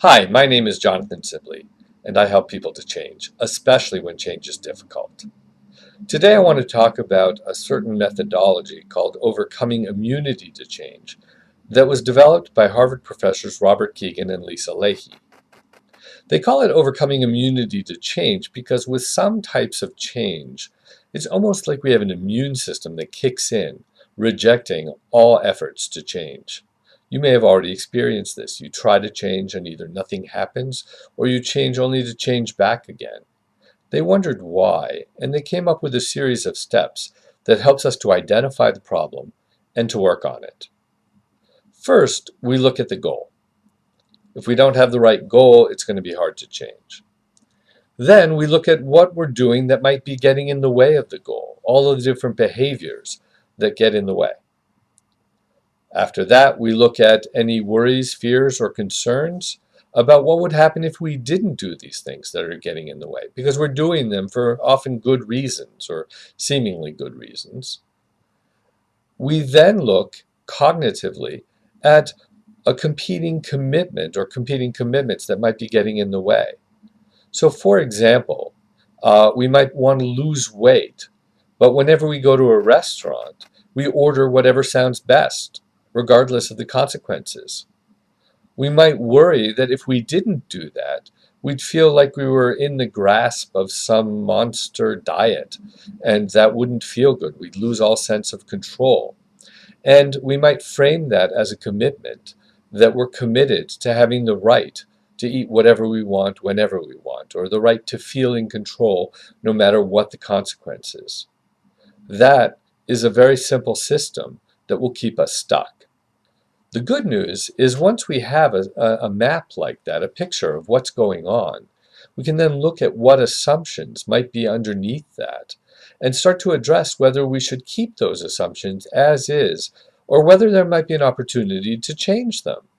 Hi, my name is Jonathan Sibley, and I help people to change, especially when change is difficult. Today I want to talk about a certain methodology called overcoming immunity to change that was developed by Harvard professors Robert Kegan and Lahey. They call it overcoming immunity to change because with some types of change, it's almost like we have an immune system that kicks in, rejecting all efforts to change. You may have already experienced this. You try to change and either nothing happens or you change only to change back again. They wondered why, and they came up with a series of steps that helps us to identify the problem and to work on it. First, we look at the goal. If we don't have the right goal, it's going to be hard to change. Then we look at what we're doing that might be getting in the way of the goal, all of the different behaviors that get in the way. After that, we look at any worries, fears, or concerns about what would happen if we didn't do these things that are getting in the way, because we're doing them for often good reasons or seemingly good reasons. We then look cognitively at a competing commitment or competing commitments that might be getting in the way. So, for example, we might want to lose weight, but whenever we go to a restaurant, we order whatever sounds best, regardless of the consequences. We might worry that if we didn't do that, we'd feel like we were in the grasp of some monster diet, and that wouldn't feel good. We'd lose all sense of control. And we might frame that as a commitment that we're committed to having the right to eat whatever we want whenever we want, or the right to feel in control no matter what the consequences. That is a very simple system that will keep us stuck. The good news is once we have a map like that, a picture of what's going on, we can then look at what assumptions might be underneath that and start to address whether we should keep those assumptions as is or whether there might be an opportunity to change them.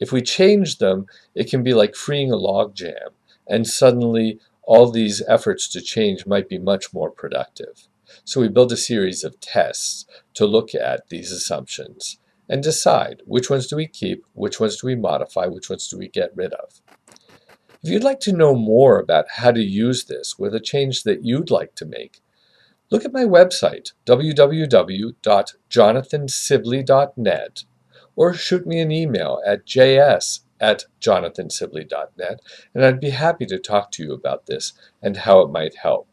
If we change them, it can be like freeing a log jam, and suddenly all these efforts to change might be much more productive. So we build a series of tests to look at these assumptions and decide which ones do we keep, which ones do we modify, which ones do we get rid of. If you'd like to know more about how to use this with a change that you'd like to make, look at my website, www.jonathansibley.net, or shoot me an email at js@jonathansibley.net, and I'd be happy to talk to you about this and how it might help.